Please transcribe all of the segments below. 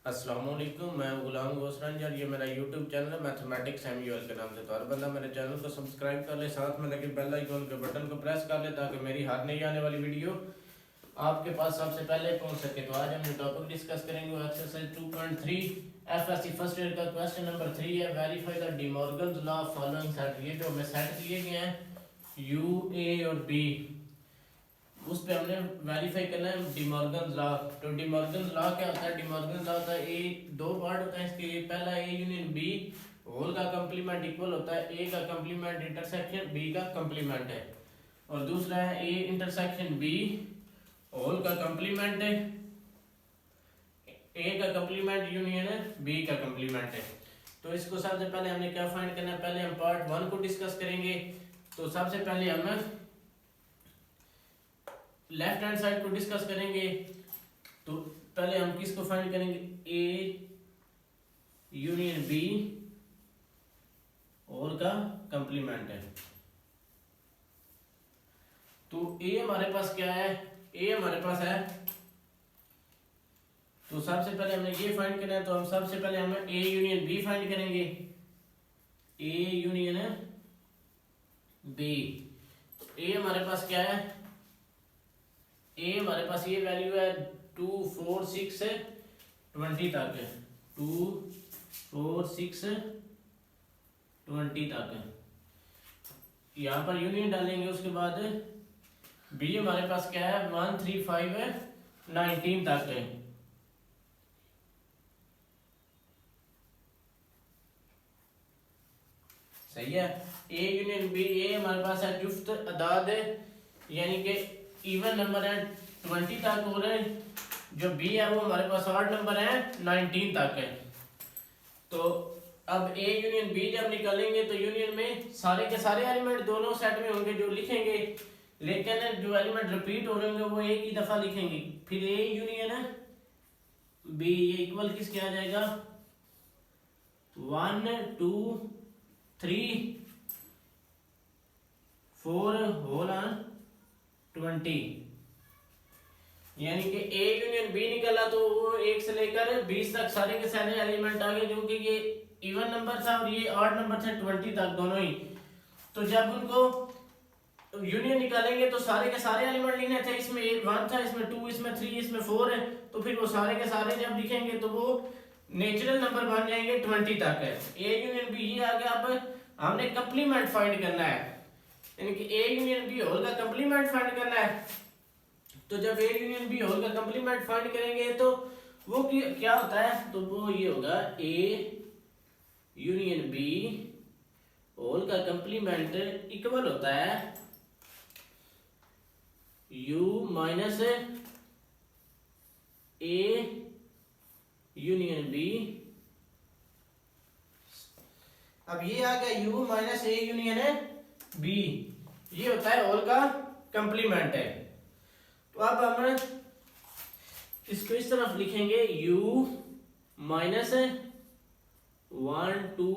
अस्सलाम वालेकुम, मैं गुलाम गोसरंज और ये मेरा यूट्यूब चैनल है मैथमेटिक्स एमयूएल के नाम से। तो हर बंदा मेरे चैनल को सब्सक्राइब कर ले, साथ में लगे बेल आइकन के बटन को प्रेस कर ले ताकि मेरी हर नई आने वाली वीडियो आपके पास सबसे पहले पहुंच सके। तो आज हम ये टॉपिक डिस्कस करेंगे एक्सरसाइज 2.3 एफएससी फर्स्ट ईयर का क्वेश्चन नंबर 3 है। Verify the D Morgan's law following set. ये जो हमें सेट दिए गए हैं यू ए और बी, उस पे हमने वेरीफाई करना है डी मॉर्गन्स लॉ। तो डी मॉर्गन्स लॉ क्या होता है? डी मॉर्गन्स लॉ होता है ए, दो पार्ट होता है इसके। पहला ए यूनियन बी होल का कंप्लीमेंट इक्वल होता है ए का कंप्लीमेंट इंटरसेक्शन बी का कंप्लीमेंट है, और दूसरा है ए इंटरसेक्शन बी होल का कंप्लीमेंट है ए का कंप्लीमेंट यूनियन है बी का कंप्लीमेंट है। तो इसको सबसे पहले हमने क्या फाइंड करना है? पहले हम पार्ट 1 को डिस्कस करेंगे। तो सबसे पहले हम लेफ्ट हैंड साइड को डिस्कस करेंगे। तो पहले हम किसको फाइंड करेंगे? ए यूनियन बी और का कंप्लीमेंट है। तो ए हमारे पास क्या है? ए हमारे पास है, तो सबसे पहले हमने ये फाइंड करना है। तो हम सबसे पहले हम ए यूनियन बी फाइंड करेंगे। ए यूनियन बी, ए हमारे पास क्या है? ए हमारे पास ये वैल्यू है 2 4 6 20 तक है। 2 4 6 20 तक है। यहाँ पर यूनियन डालेंगे। उसके बाद बी हमारे पास क्या है? 1 3 5 19 तक है। सही है। ए यूनियन बी, ए हमारे पास है जुफ्त अदाद है, यानी कि इवन नंबर है 20 तक, और जो बी है वो हमारे पास ऑड नंबर है 19 तक है। तो अब ए यूनियन बी जब निकालेंगे तो यूनियन में सारे के सारे एलिमेंट दोनों सेट में होंगे जो लिखेंगे, लेकिन जो एलिमेंट रिपीट हो रहे होंगे वो एक ही दफा लिखेंगे। फिर ए यूनियन बी ये इक्वल किसके आ जाएगा? 1 2 3 4 होल 20, यानी कि ए यूनियन बी निकला तो वो 1 से लेकर 20 तक सारे के सारे एलिमेंट आ गए, जो कि ये इवन नंबर था और ये ऑड नंबर थे 20 तक दोनों ही। तो जब उनको यूनियन निकालेंगे तो सारे के सारे एलिमेंट लिखने थे। इसमें 1 था, इसमें 2, इसमें 3, इसमें 4 है। तो फिर वो सारे के सारे जब लिखेंगे तो वो नेचुरल नंबर बन जाएंगे 20 तक है। ए यूनियन बी ये आ गया। अब हमने कंप्लीमेंट फाइंड करना है, यानी कि ए यूनियन बी होल का कंप्लीमेंट फाइंड करना है। तो जब ए यूनियन बी होल का कंप्लीमेंट फाइंड करेंगे तो वो क्या होता है? तो वो ये होगा ए यूनियन बी होल का कंप्लीमेंट इक्वल होता है U minus A union B. अब ये आ गया U minus A union B, ये होता है होल का कंप्लीमेंट है। तो अब हम इसको इस तरफ लिखेंगे u माइनस 1 2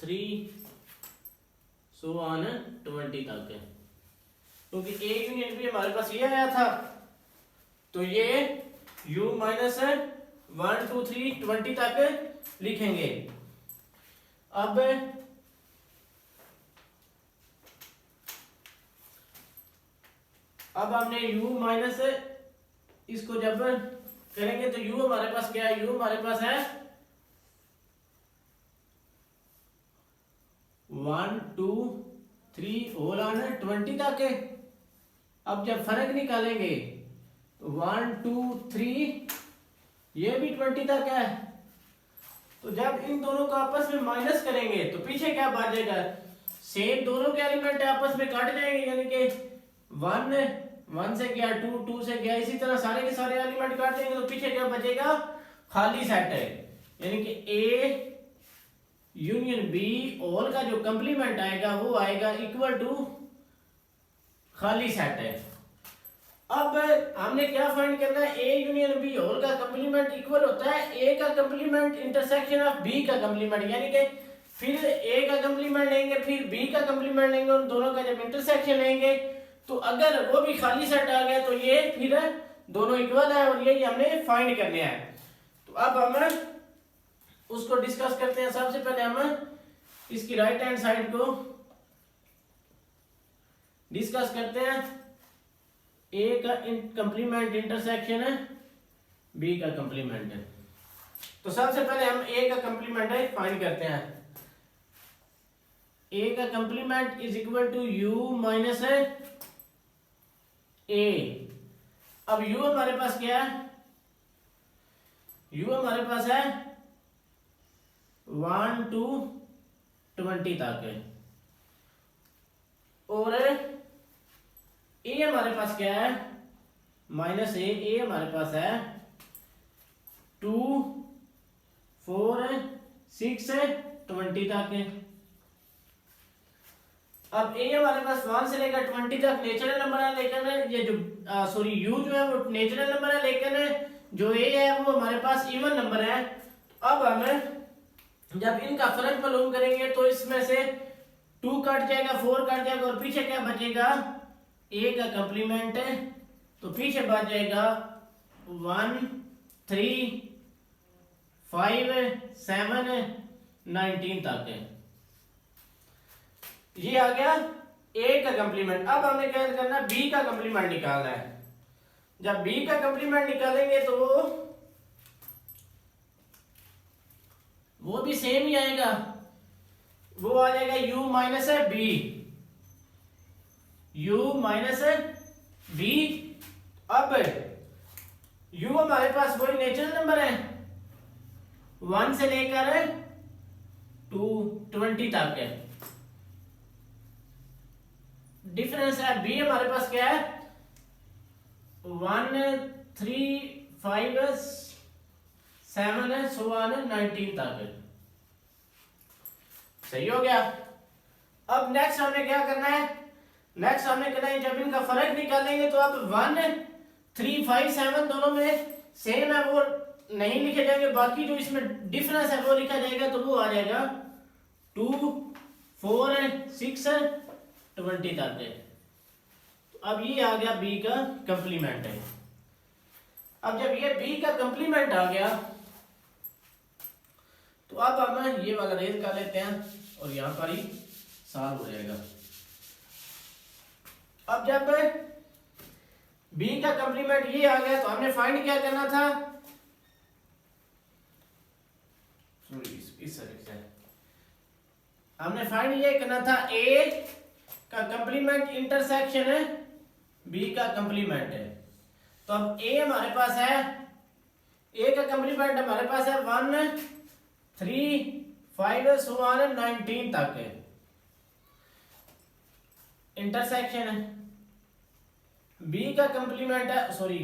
3 सो ऑन 20 तक है, क्योंकि ए यूनियन बी हमारे पास ये आया था। तो ये u माइनस 1 2 3 20 तक लिखेंगे। अब हमने u माइनस इसको जब करेंगे तो u हमारे पास क्या है? u हमारे पास है 1 2 3 होल ऑन 20 तक है। अब जब फर्क निकालेंगे तो 1 2 3 ये भी 20 तक है। तो जब इन दोनों को आपस में माइनस करेंगे तो पीछे क्या बचेगा? सेम दोनों के एलिमेंट आपस में काट जाएंगे, यानी कि 1 से गया 2 2 से गया, इसी तरह सारे के सारे एलिमेंट काट देंगे तो पीछे क्या बचेगा? खाली सेट है, यानी कि ए यूनियन बी ऑल का जो कंप्लीमेंट आएगा वो आएगा इक्वल टू खाली सेट है। अब हमने क्या फाइंड करना है? ए यूनियन बी होल का कंप्लीमेंट इक्वल होता है ए का कंप्लीमेंट इंटरसेक्शन ऑफ बी का कंप्लीमेंट, यानी कि फिर ए का कंप्लीमेंट लेंगे फिर बी का कंप्लीमेंट लेंगे, उन दोनों का जब इंटरसेक्शन लेंगे तो अगर वो भी खाली सेट आ गया तो ये फिर दोनों इक्वल है और ये हमने फाइंड करने हैं। तो अब हम उसको डिस्कस करते हैं। सबसे पहले हम इसकी राइट हैंड साइड को डिस्कस करते हैं। ए का कंप्लीमेंट इंटरसेक्शन है बी का कंप्लीमेंट है। तो सबसे पहले हम ए का कंप्लीमेंट है फाइंड करते हैं। ए का complement is equal to U minus A. अब यू हमारे पास क्या है? यू हमारे पास है 1 to 20 तक है, और ए हमारे पास क्या है? माइनस ए हमारे पास है 2, 4, 6, 20 तक है। अब ए हमारे पास 1 से लेकर 20 तक नेचुरल नंबर है, लेकिन ये जो सॉरी यू जो है वो नेचुरल नंबर है, लेकिन जो ए है वो हमारे पास इवन नंबर है। अब हमें जब इनका फर्क मालूम करेंगे तो इसमें से 2 कट जाएगा, 4 कट जाएगा, और पीछे क्या बचेगा? ए का कंप्लीमेंट है, तो पीछे बच जाएगा 1, 3, 5, 7, 19 तक है। ये आ गया ए का कंप्लीमेंट। अब हमें क्या करना है? बी का कंप्लीमेंट निकालना है। जब बी का कंप्लीमेंट निकालेंगे तो वो भी सेम ही आएगा, वो आ जाएगा u minus B, u minus B. अब u हमारे पास वही नेचुरल नंबर है, 1 से लेकर 20 तक है। डिफरेंस है b हमारे पास क्या है? 1, 3, 5, 7, 19 तक है। सही हो गया। अब नेक्स्ट हमें क्या करना है? नेक्स्ट हमें करना है, जब इनका फर्क निकालेंगे तो अब 1, 3, 5, 7 दोनों में सेम है, वो नहीं लिखे जाएंगे, बाकी जो इसमें डिफरेंस है वो लिखा जाएगा। तो वो आ जाएगा 2, 4, 6, 20 तक है। तो अब ये आ गया बी का कंप्लीमेंट है। अब जब ये बी का कंप्लीमेंट आ गया तो अब हम ये वाला रेज कर लेते हैं और यहां पर ही सॉल्व हो जाएगा। अब जब बी का कंप्लीमेंट ये आ गया तो हमने फाइंड क्या करना था? हमने फाइंड ये करना था ए का कंप्लीमेंट इंटरसेक्शन है बी का कंप्लीमेंट है। तो अब ए हमारे पास है, ए का कंप्लीमेंट हमारे पास है 1, 3, 5, 19 तक है। इंटरसेक्शन है बी का कंप्लीमेंट है, सॉरी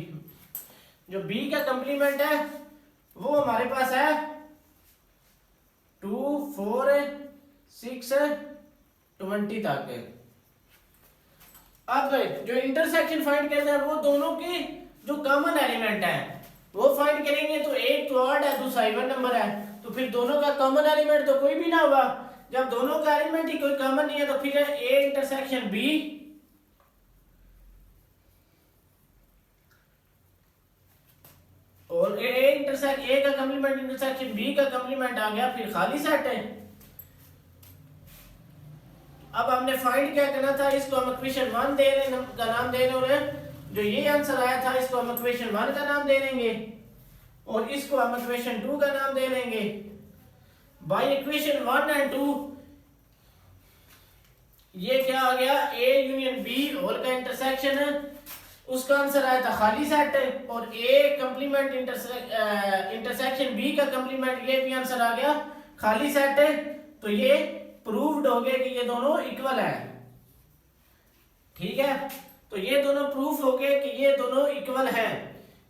जो बी का कंप्लीमेंट है वो हमारे पास है 2, 4, 6, 20 तक है। अब जो इंटरसेक्शन फाइंड करना है वो दोनों की जो कॉमन एलिमेंट है वो फाइंड करेंगे। तो एक तो ऑड है, दूसरा इवन नंबर है, तो फिर दोनों का कॉमन एलिमेंट तो कोई भी ना होगा। जब दोनों का एलिमेंट ही कोई कॉमन नहीं है तो फिर ए इंटरसेक्शन बी और ए का कंप्लीमेंट इंटरसेक्शन बी का कंप्लीमेंट आ गया, फिर खाली सेट है। अब हमने फाइंड क्या करना था? इसको हम इक्वेशन 1 का नाम दे रहे हैं। जो ये आंसर आया था इसको हम इक्वेशन 1 का नाम दे देंगे और इसको हम इक्वेशन 2 का नाम दे देंगे। बाय इक्वेशन 1 एंड 2 ये क्या आ गया? ए यूनियन बी होल का इंटरसेक्शन है, उसका आंसर आया था खाली सेट है, और ए कंप्लीमेंट इंटरसेक्शन बी का कंप्लीमेंट ये भी आंसर आ गया खाली सेट है। तो ये प्रूव्ड हो गया कि ये दोनों इक्वल है। ठीक है, तो ये दोनों प्रूफ हो गए कि ये दोनों इक्वल हैं,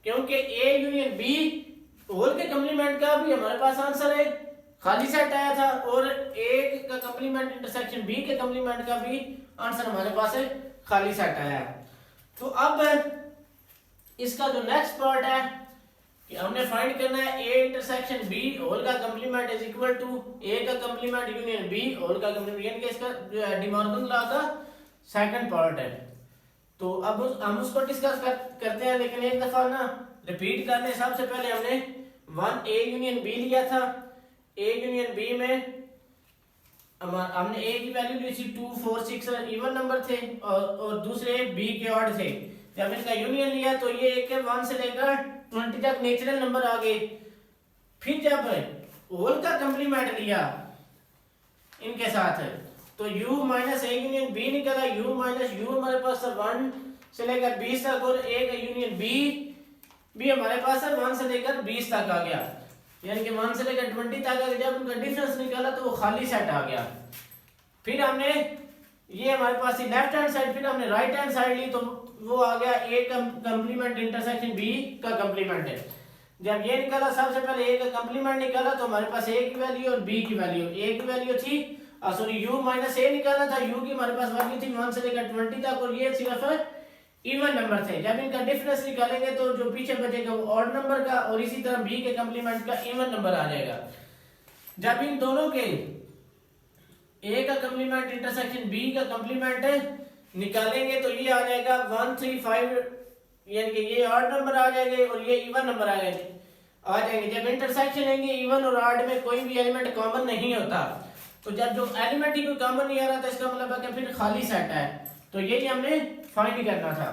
क्योंकि ए यूनियन बी होल के कंप्लीमेंट का भी हमारे पास आंसर है खाली सेट आया था, और ए का कंप्लीमेंट इंटरसेक्शन बी के कंप्लीमेंट का भी आंसर हमारे पास है खाली सेट आया है। तो अब इसका जो नेक्स्ट पार्ट है कि हमने फाइंड करना है ए इंटरसेक्शन बी होल का कंप्लीमेंट इज इक्वल टू ए का कंप्लीमेंट यूनियन बी होल का कंप्लीमेंट, यानी कि इसका डी मॉर्गन लॉ का सेकंड पार्ट है। तो अब हम उसको डिस्कस करते हैं, लेकिन एक दफा ना रिपीट करने सबसे पहले हमने वन ए यूनियन बी लिया था, ए यूनियन बी में हमने ए की वैल्यू ली थी 2 4 6 इवन नंबर थे और दूसरे बी के ऑड थे। जब इनका यूनियन लिया तो ये एक 1 से लेकर 20 तक नेचुरल नंबर आ गए। फिर जब होल का कंप्लीमेंट लिया इनके साथ तो u minus A union B निकला, u माइनस u हमारे पास 1 से लेकर 20 तक और ए का यूनियन बी भी हमारे पास 1 से लेकर 20 तक आ गया, यानी कि 1 से लेकर 20 तक आ गया। जब उनका डिफरेंस निकाला तो वो खाली सेट आ गया। फिर हमने ये हमारे पास लेफ्ट हैंड साइड, फिर हमने राइट हैंड साइड ली तो वो आ गया ए का कंप्लीमेंट इंटरसेक्शन बी का कंप्लीमेंट है। जब ये निकाला सबसे पहले ए का कंप्लीमेंट निकाला तो हमारे पास ए की वैल्यू और बी की वैल्यू, ए की वैल्यू थी सॉरी u माइनस ए निकाला था, u की हमारे पास वैल्यू थी 1 से लेकर 20 तक और ये सिर्फ इवन नंबर थे। जब इनका डिफरेंस निकालेंगे तो जो पीछे बचेगा वो ऑड नंबर का और इसी तरह b के कंप्लीमेंट का इवन नंबर आ जाएगा। जब इन दोनों के a का कंप्लीमेंट इंटरसेक्शन b का कंप्लीमेंट निकालेंगे तो ये आ जाएगा 1 3 5, यानी कि ये ऑड नंबर आ जाएंगे और ये इवन नंबर आ जाएंगे। जब इंटरसेक्शन लेंगे इवन और ऑड में कोई भी एलिमेंट कॉमन नहीं होता, तो जब जो एलिमेंट ही कोई कॉमन नहीं आ रहा तो इसका मतलब है कि फिर खाली सेट है। तो यही हमने फाइंड करना था।